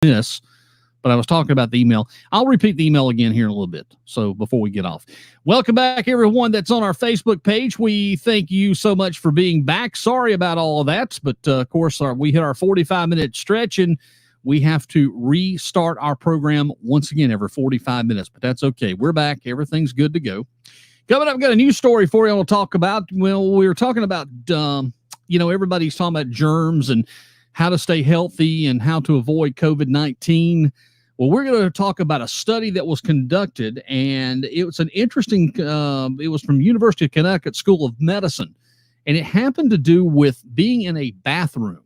this, but I was talking about the email. I'll repeat the email again here in a little bit. So before we get off, welcome back, everyone that's on our Facebook page. We thank you so much for being back. Sorry about all of that, but of course, we hit our 45-minute stretch and we have to restart our program once again every 45 minutes, but that's okay. We're back. Everything's good to go. Coming up, I've got a news story for you I'll talk about. Well, we were talking about, everybody's talking about germs and how to stay healthy and how to avoid COVID-19. Well, we're going to talk about a study that was conducted, and it was an interesting, it was from University of Connecticut School of Medicine, and it happened to do with being in a bathroom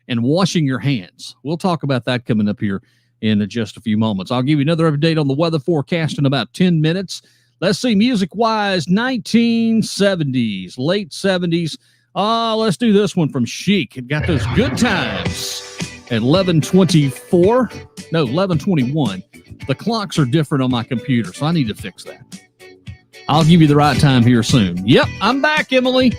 and washing your hands. We'll talk about that coming up here in just a few moments. I'll give you another update on the weather forecast in about 10 minutes. Let's see, music-wise, 1970s, late 70s. Let's do this one from Chic. It got those good times at 11:21. The clocks are different on my computer, so I need to fix that. I'll give you the right time here soon. Yep, I'm back, Emily.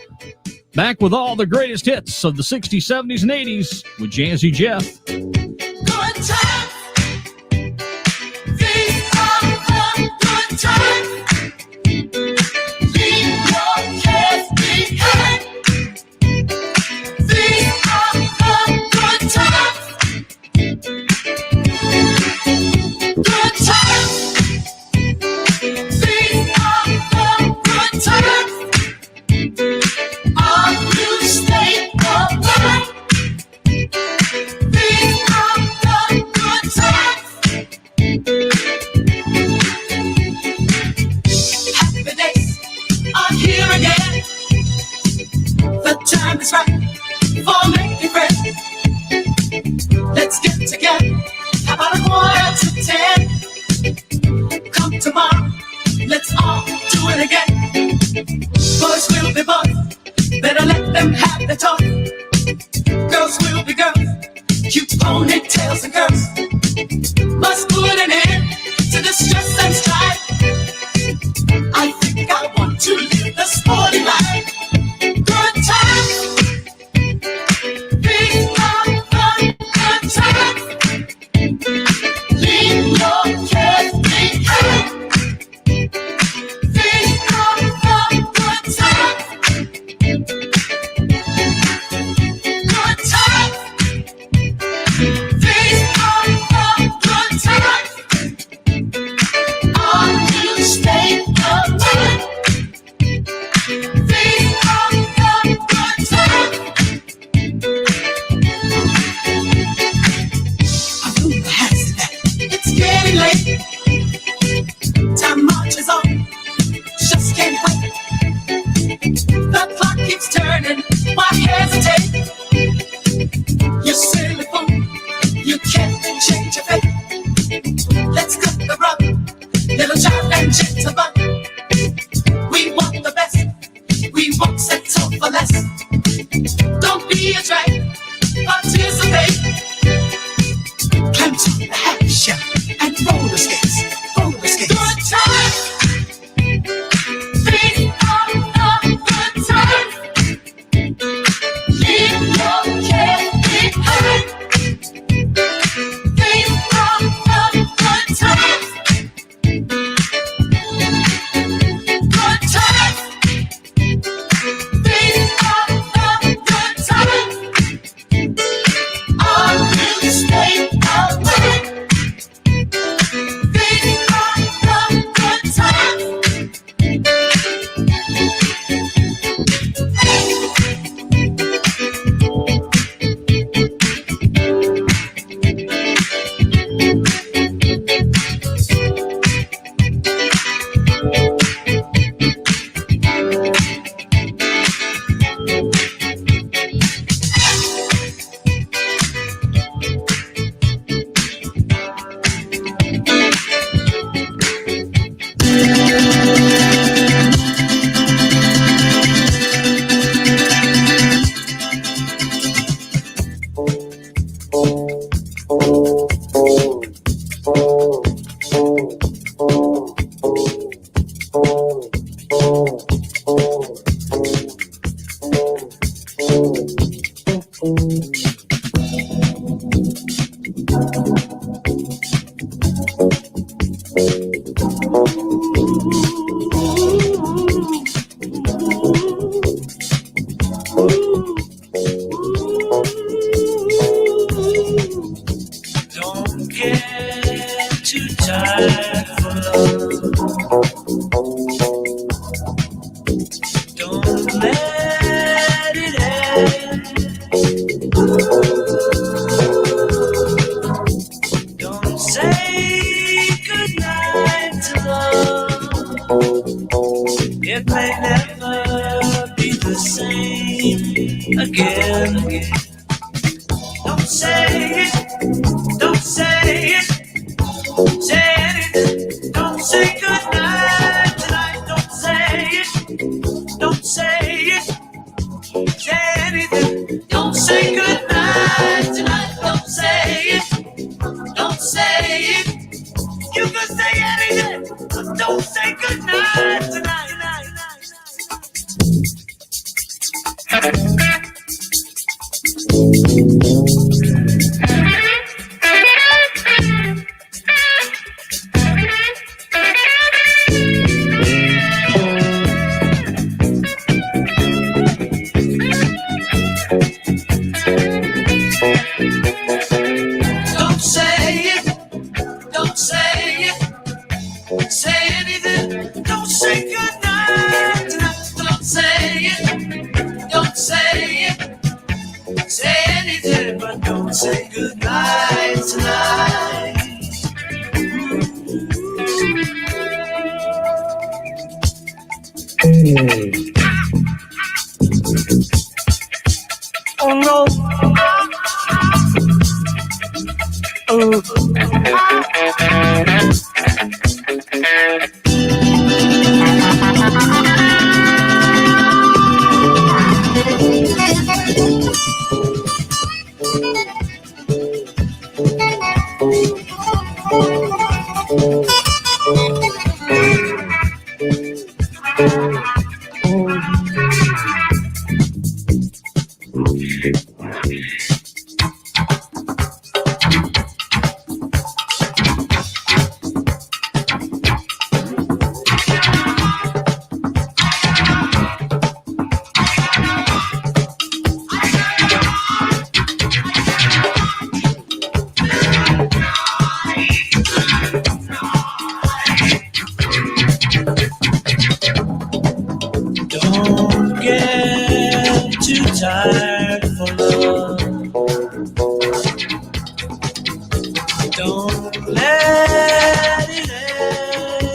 Back with all the greatest hits of the 60s, 70s, and 80s with Jazzy Jeff. Good times. These are the good times. Leave your cares behind. These are the good times. Good times. These are the good times. Are you staying alive? These are the good times. Happy days are here again. The time is right for making friends. Let's get together. How about a 9:45? Come tomorrow. Let's all do it again. Boys will be boys. Better let them have the talk. Girls will be girls. Cute ponytails and curls. Must put an end to the stress and strife. I think I want to live the sporty life. Good times. These are the good times. Leave your cares behind. These are the good times. Good times. These are the good times. Are you staying alive? These are the good times. I know the has that. It's getting late. Time marches on. Just can't wait. The clock keeps turning. Why hesitate? You silly fool. You can't change your fate. Let's cut the rubber. Little child and gentleman. We want the best. We won't settle for less. Don't be a drag. Participate. Climb to the happy shell and roller skates. Roller skates. Good times. These are the good times. Leave your cares behind. These are the good times. Good times. These are the good times. Are you staying alive? These are the good times. get too tired for love. Don't let it end. Don't say goodnight to love. It may never be the same again. Don't say it, don't say it, say anything. Don't say goodnight tonight, don't say it, don't say it, say anything. Don't say goodnight tonight, don't say it, don't say it. You can say anything, but don't say goodnight tonight. Don't say it, don't say it, say anything. Don't say goodnight tonight, don't say it, don't say it, say anything, but don't say goodnight tonight. Oh no. Don't get too tired for love. Don't let it end.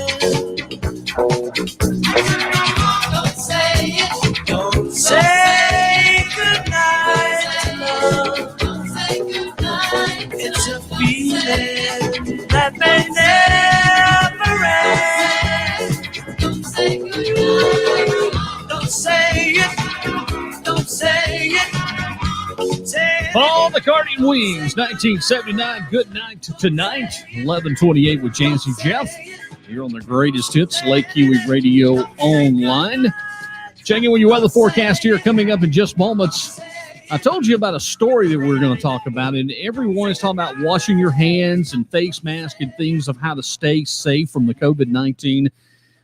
Don't say it. Don't say goodnight to love. Don't say goodnight. It's a feeling that may never end. Don't say goodnight. Don't say it. Don't say it. Say it. Paul McCartney and Wings, 1979. Good night tonight. 11:28 with Jancy Jeff. Here on the greatest hits, Lake Huey Radio Online. Checking with your weather forecast here coming up in just moments. I told you about a story that we're going to talk about, and everyone is talking about washing your hands and face masks and things of how to stay safe from the COVID-19.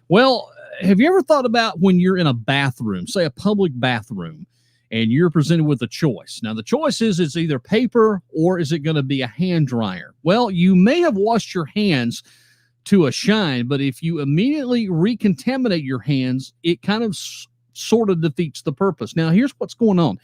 Well, have you ever thought about when you're in a bathroom, say a public bathroom, and you're presented with a choice? Now, the choice is it's either paper or is it going to be a hand dryer? Well, you may have washed your hands to a shine, but if you immediately recontaminate your hands, it kind of sort of defeats the purpose. Now, here's what's going on.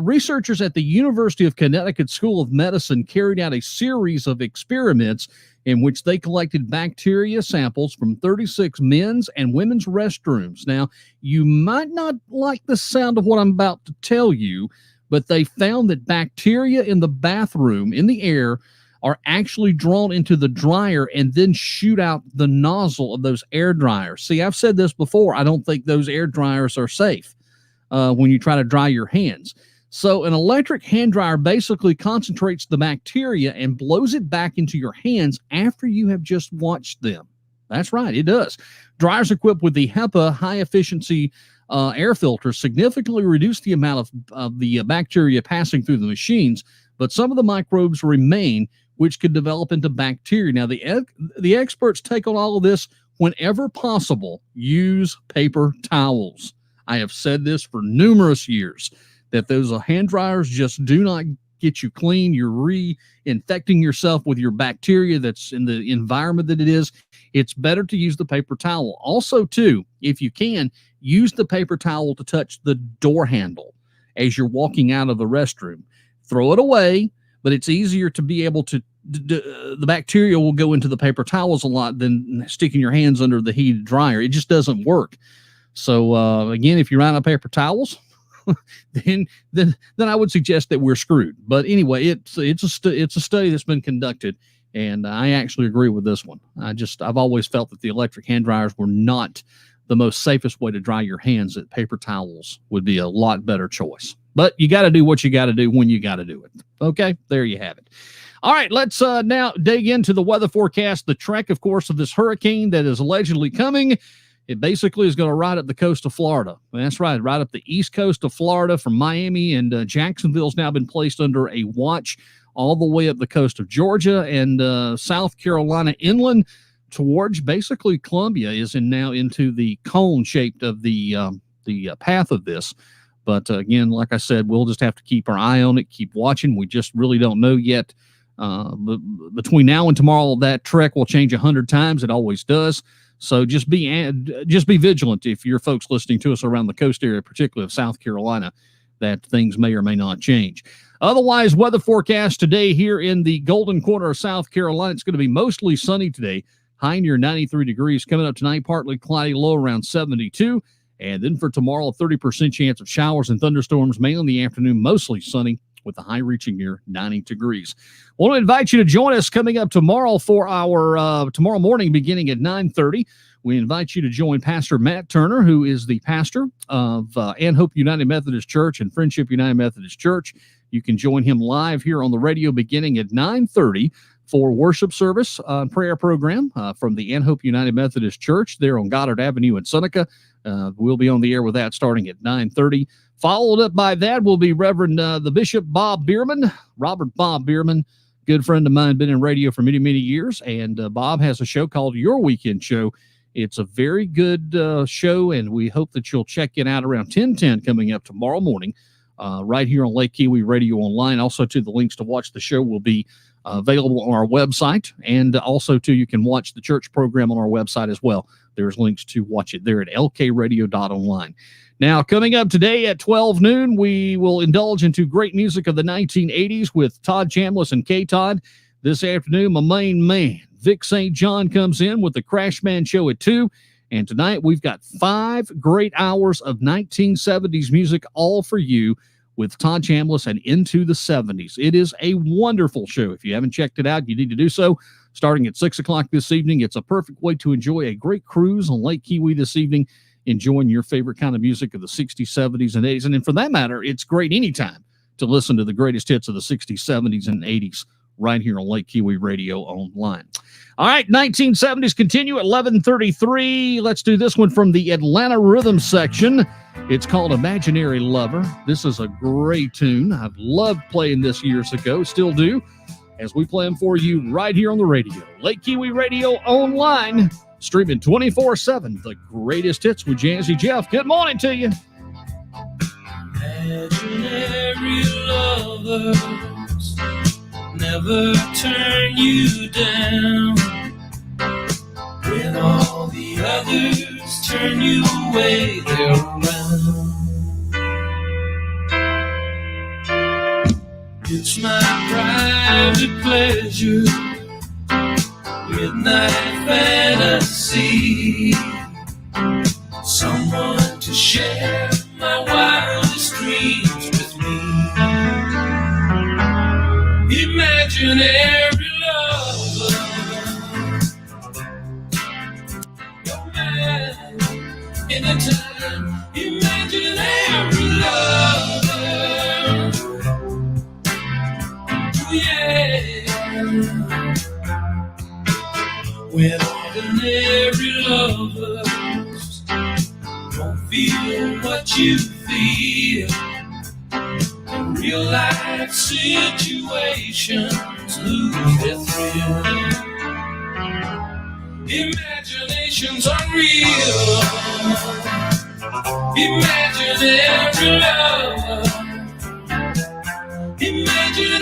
Researchers at the University of Connecticut School of Medicine carried out a series of experiments in which they collected bacteria samples from 36 men's and women's restrooms. Now, you might not like the sound of what I'm about to tell you, but they found that bacteria in the bathroom, in the air, are actually drawn into the dryer and then shoot out the nozzle of those air dryers. See, I've said this before. I don't think those air dryers are safe when you try to dry your hands. So an electric hand dryer basically concentrates the bacteria and blows it back into your hands after you have just washed them. That's right, it does. Dryers equipped with the HEPA high-efficiency air filter significantly reduce the amount of the bacteria passing through the machines, but some of the microbes remain, which could develop into bacteria. Now, the experts take on all of this. Whenever possible, use paper towels. I have said this for numerous years, that those hand dryers just do not get you clean. You're reinfecting yourself with your bacteria that's in the environment that it is. It's better to use the paper towel. Also, too, if you can, use the paper towel to touch the door handle as you're walking out of the restroom. Throw it away, but it's easier to be able to, the bacteria will go into the paper towels a lot than sticking your hands under the heated dryer. It just doesn't work. So, again, if you're out of paper towels, then I would suggest that we're screwed. But anyway, it's a study that's been conducted, and I actually agree with this one. I've always felt that the electric hand dryers were not the most safest way to dry your hands, that paper towels would be a lot better choice. But you got to do what you got to do when you got to do it. Okay, there you have it. All right, let's now dig into the weather forecast. The trek, of course, of this hurricane that is allegedly coming. It basically is going to ride up the coast of Florida. That's right, right up the east coast of Florida from Miami, and Jacksonville's now been placed under a watch all the way up the coast of Georgia and South Carolina inland towards basically Columbia is now into the cone shaped of the path of this. But again, like I said, we'll just have to keep our eye on it, keep watching. We just really don't know yet. Between now and tomorrow, that trek will change 100 times. It always does. So just be vigilant if you're folks listening to us around the coast area, particularly of South Carolina, that things may or may not change. Otherwise, weather forecast today here in the Golden Corner of South Carolina. It's going to be mostly sunny today, high near 93 degrees. Coming up tonight, partly cloudy, low around 72. And then for tomorrow, a 30% chance of showers and thunderstorms, mainly in the afternoon, mostly sunny, with the high reaching near 90 degrees. I want to invite you to join us coming up tomorrow for our tomorrow morning beginning at 9:30. We invite you to join Pastor Matt Turner, who is the pastor of Ann Hope United Methodist Church and Friendship United Methodist Church. You can join him live here on the radio beginning at 9:30 for worship service prayer program from the Ann Hope United Methodist Church there on Goddard Avenue in Seneca. We'll be on the air with that starting at 9:30. Followed up by that will be Reverend the Bishop Bob Bierman, Robert Bob Bierman, good friend of mine, been in radio for many, many years. And Bob has a show called Your Weekend Show. It's a very good show, and we hope that you'll check it out around 10:10 coming up tomorrow morning right here on Lake Kiwi Radio Online. Also, the links to watch the show will be available on our website, and also, you can watch the church program on our website as well. There's links to watch it there at lkradio.online. Now, coming up today at 12 noon, we will indulge into great music of the 1980s with Todd Chambliss and K-Todd. This afternoon, my main man, Vic St. John, comes in with the Crashman Show at 2. And tonight, we've got 5 great hours of 1970s music, all for you, with Todd Chambliss and Into the 70s. It is a wonderful show. If you haven't checked it out, you need to do so. Starting at 6 o'clock this evening, it's a perfect way to enjoy a great cruise on Lake Kiwi this evening, enjoying your favorite kind of music of the 60s, 70s, and 80s. And for that matter, it's great anytime to listen to the greatest hits of the 60s, 70s, and 80s right here on Lake Kiwi Radio Online. All right, 1970s continue at 11:33. Let's do this one from the Atlanta Rhythm section. It's called Imaginary Lover. This is a great tune. I've loved playing this years ago, still do, as we play them for you right here on the radio. Lake Kiwi Radio Online, streaming 24/7. The greatest hits with Jazzy Jeff. Good morning to you. Imaginary lovers never turn you down. When all the others turn you away, they're around. It's my private pleasure, midnight fantasy, someone to share my wildest dreams with me. Imaginary lover, no man, anytime. Imaginary lover, yeah. When ordinary lovers don't feel what you feel, and real life situations lose their thrill. Imagination's unreal. Imaginary lover. Imaginary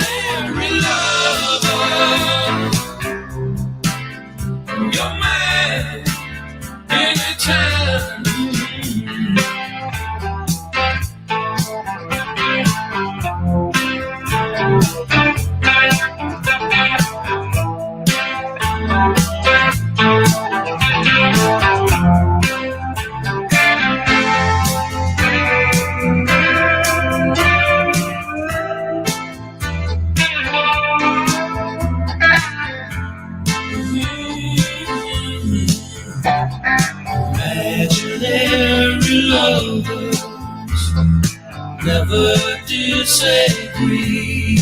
never disagree.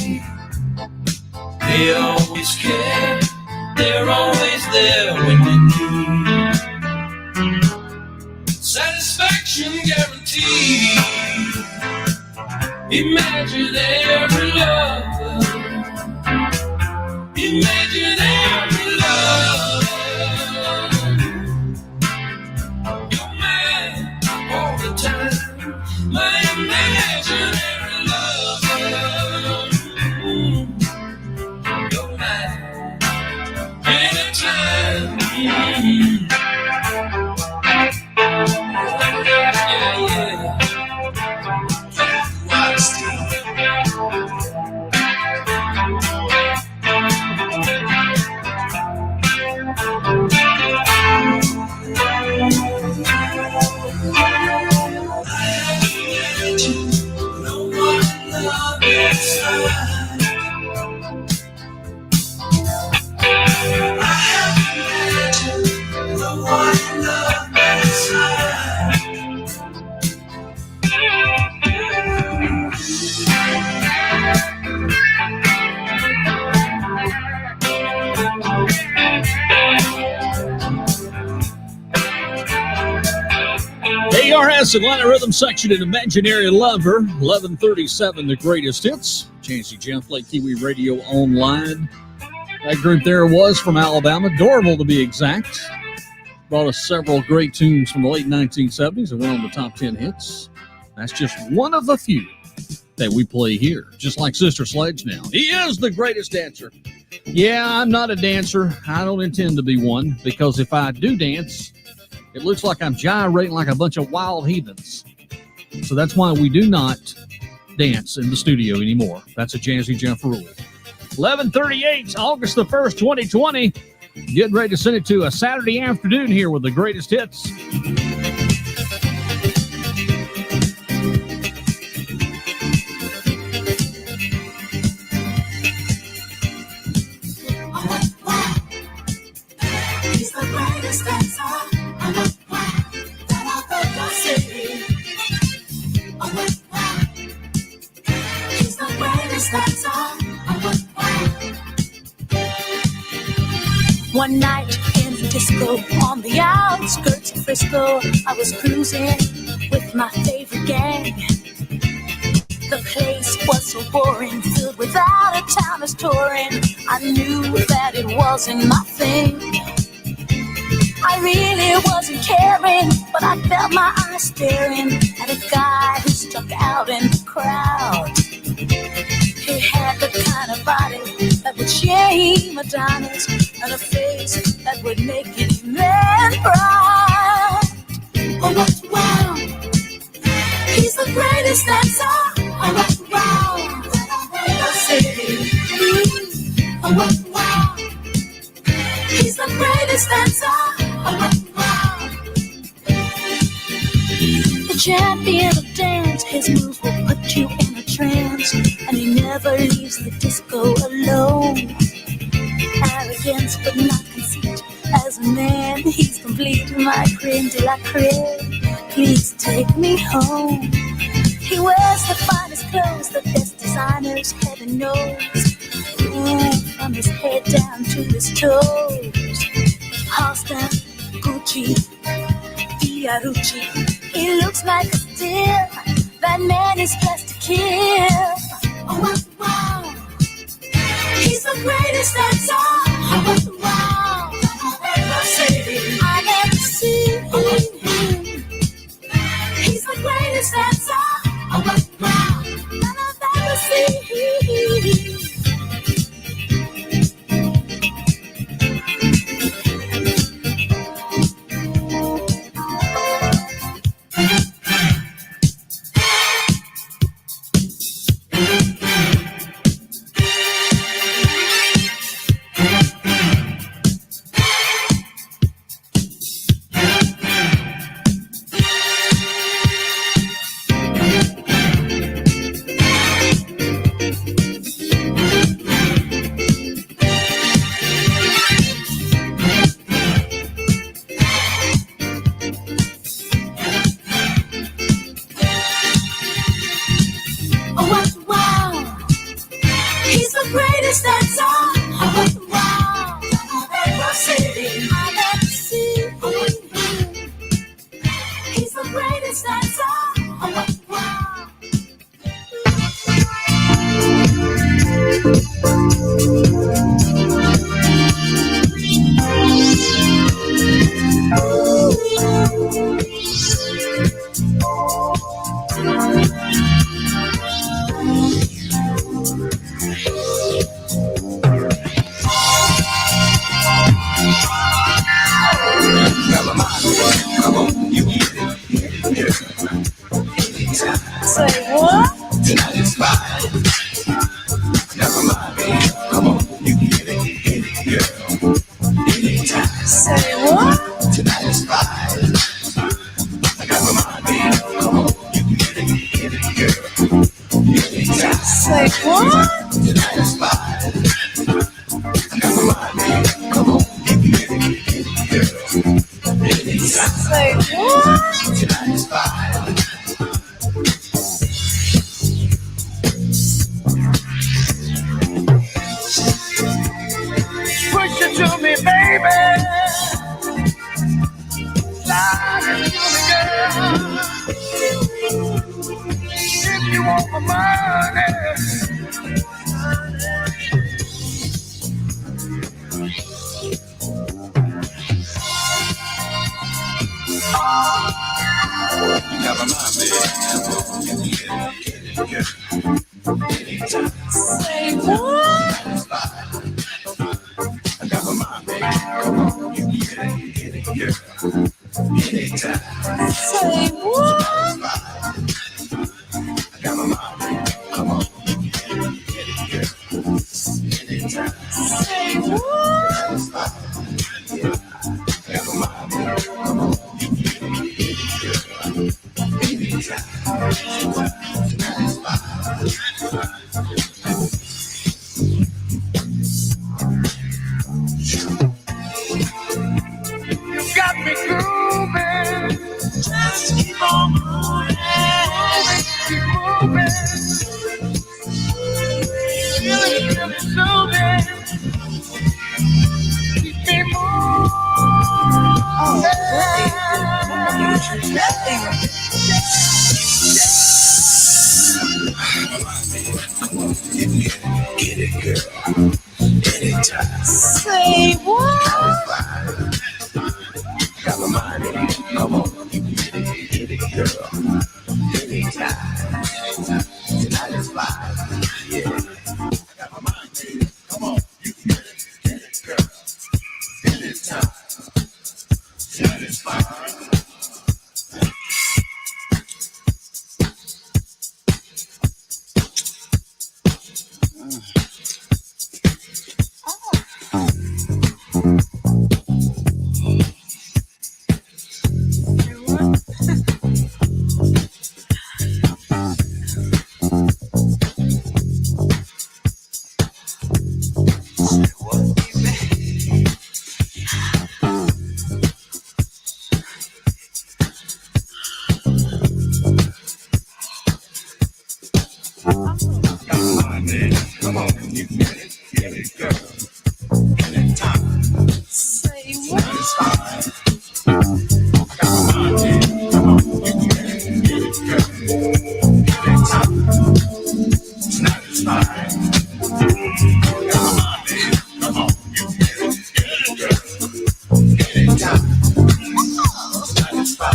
They always care, they're always there when you need. Satisfaction guaranteed. Imaginary lover. Imaginary lover. You're mine all the time. My imaginary lover. You're mine anytime. ARS Atlanta Rhythm Section and Imaginary Lover, 1137, the greatest hits. Chancey Jeff, Lake Kiwi Radio Online. That group there was from Alabama, Dorville to be exact. Brought us several great tunes from the late 1970s that went on the top 10 hits. That's just one of the few that we play here, just like Sister Sledge now. He is the greatest dancer. Yeah, I'm not a dancer. I don't intend to be one, because if I do dance, it looks like I'm gyrating like a bunch of wild heathens. So that's why we do not dance in the studio anymore. That's a Jazzy Jeff rule. 11:38, August the 1st, 2020. Getting ready to send it to a Saturday afternoon here with the greatest hits. He's the greatest dancer. One night in the disco on the outskirts of Frisco, I was cruising with my favorite gang. The place was so boring, filled with out-of-towners touring. I knew that it wasn't my thing. I really wasn't caring, but I felt my eyes staring at a guy who stuck out in the crowd. He had the kind of body that would shame Adonis, and a face that would make any man proud. Oh, what wow! He's the greatest dancer. Oh, what wow! I say, oh, what wow! He's the greatest dancer. Oh, what wow! The champion of dance, his moves will put you in a trance, and he never leaves the disco alone. Arrogance but not conceit, as a man he's complete. My creme de la creme, please take me home. He wears the finest clothes, the best designers, heaven knows. Ooh, from his head down to his toes. Halston, Gucci, Fiorucci, he looks like a steal. That man is blessed to kill. Oh, wow. He's the greatest dancer. Oh, wow. I never seen him. He's the greatest dancer. Oh, wow. None of ever seen. Say what? Tonight is fine. I got my mind made up. Come on, you can get it, girl. Anytime. Say what? Tonight is fine. I got my mind made up. Come on, you can get it, girl. Anytime. Say what? Tonight is fine. Push it to me, baby. Slide it to me, girl. If you want my money. Got my mind made up. Come on, you can get it, girl. Anytime. Say what? Tonight is fine. I got my mind made up. Come on, you can get it, girl. Anytime. Say what? I got my mind made up. Come on, you can get it, girl. Anytime. Say what? It's fine. Yeah. I got my mind made up. Come on, you can get it, girl. Anytime. Tonight is fine. You got me grooving. Just keep on moving. Keep moving. Feeling really soothing. Keep me moving. Oh, Come on, you can get it, girl. Anytime. say what? Got my mind made up. Come on, you can get it, girl. Anytime. Tonight is fine. Yeah. I got my mind made up. Come on, you can get it, girl. Anytime. Tonight is fine. Come on, you can get it, girl. Anytime. Say what? It's fine. I got my mind made up. Come on, you can get it, girl. Anytime. Tonight is fine. I got my mind made up. Come on, you can get it, girl. Anytime. Tonight is fine.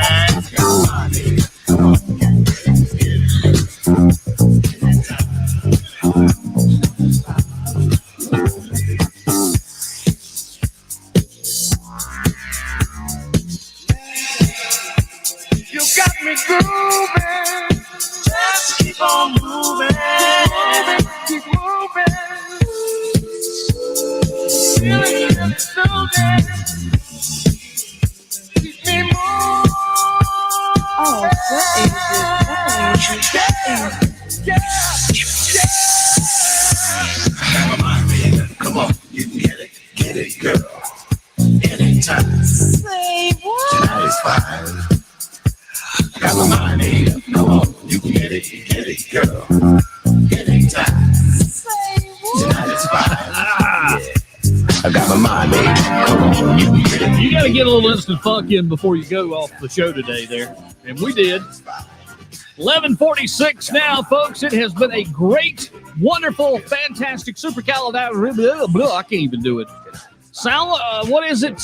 I got my mind made up. Come on, you can get it, girl. You got me grooving. Just keep on moving. Keep moving. Feeling really soothing. Keep me moving. Oh, that is it. Yeah. Got my mind made up. Come on, you can get it, girl. Anytime. Say what? Tonight is fine. I got my mind made up. Come on, you can get it, girl. Anytime. Say what? Tonight is fine. Yeah. I got my mind made up. Come on, you can get it. You got to get a little instant funk in before you go off the show today there. And we did. 11:46 now, folks. It has been a great, wonderful, fantastic, supercalifragilistic. I can't even do it. What is it?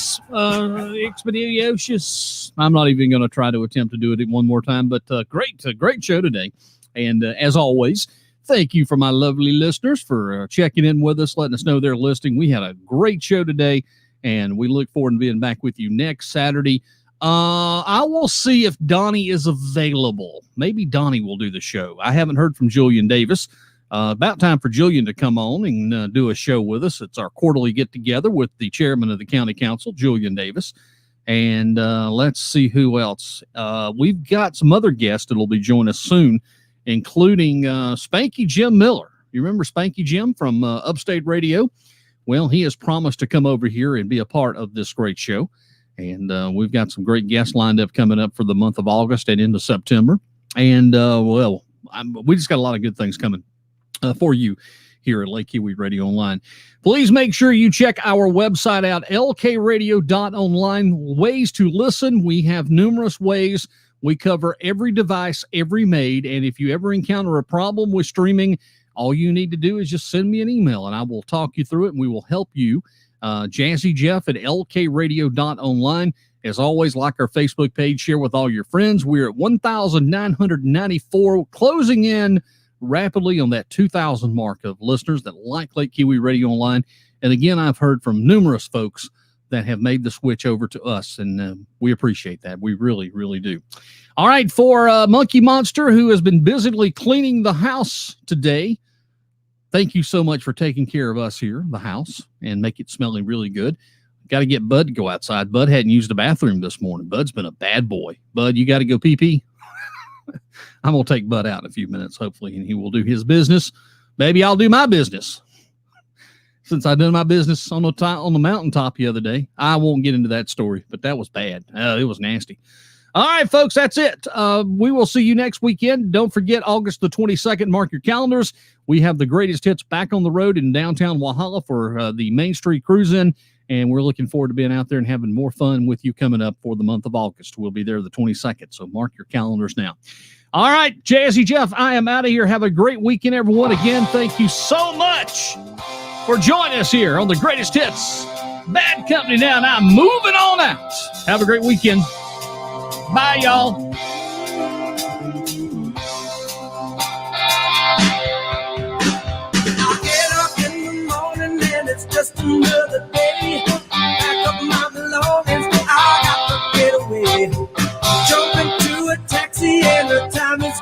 Expeditious. I'm not even going to try to attempt to do it one more time, but great show today. And as always, thank you for my lovely listeners for checking in with us, letting us know they're listening. We had a great show today, and we look forward to being back with you next Saturday. I will see if Donnie is available. Maybe Donnie will do the show. I haven't heard from Julian Davis. About time for Jillian to come on and do a show with us. It's our quarterly get-together with the chairman of the county council, Julian Davis. And let's see who else. We've got some other guests that will be joining us soon, including Spanky Jim Miller. You remember Spanky Jim from Upstate Radio? Well, he has promised to come over here and be a part of this great show. And we've got some great guests lined up coming up for the month of August and into September. And, we just got a lot of good things coming for you here at Lake Kiwi Radio Online. Please make sure you check our website out, lkradio.online. Ways to listen. We have numerous ways. We cover every device, every made. And if you ever encounter a problem with streaming, all you need to do is just send me an email and I will talk you through it and we will help you. Jazzy Jeff at lkradio.online. As always, like our Facebook page, share with all your friends. We're at 1,994, closing in rapidly on that 2,000 mark of listeners that like Lake Kiwi Radio Online. And again, I've heard from numerous folks that have made the switch over to us, and we appreciate that. We really, really do. All right, for Monkey Monster, who has been busily cleaning the house today, thank you so much for taking care of us here, the house, and make it smelling really good. Got to get Bud to go outside. Bud hadn't used the bathroom this morning. Bud's been a bad boy. Bud, you got to go pee-pee? I'm going to take Bud out in a few minutes, hopefully, and he will do his business. Maybe I'll do my business. Since I done my business on the mountaintop the other day. I won't get into that story, but that was bad. It was nasty. All right, folks, that's it. We will see you next weekend. Don't forget, August the 22nd, mark your calendars. We have the greatest hits back on the road in downtown Walhalla for the Main Street Cruise-In, and we're looking forward to being out there and having more fun with you coming up for the month of August. We'll be there the 22nd, so mark your calendars now. All right, Jazzy Jeff, I am out of here. Have a great weekend, everyone. Again, thank you so much for joining us here on the greatest hits. Bad Company now, and I'm moving on out. Have a great weekend. Bye, y'all. I get up in the morning and it's just another day. Pack up my belongings, I got to get away. Jump into a taxi and the time is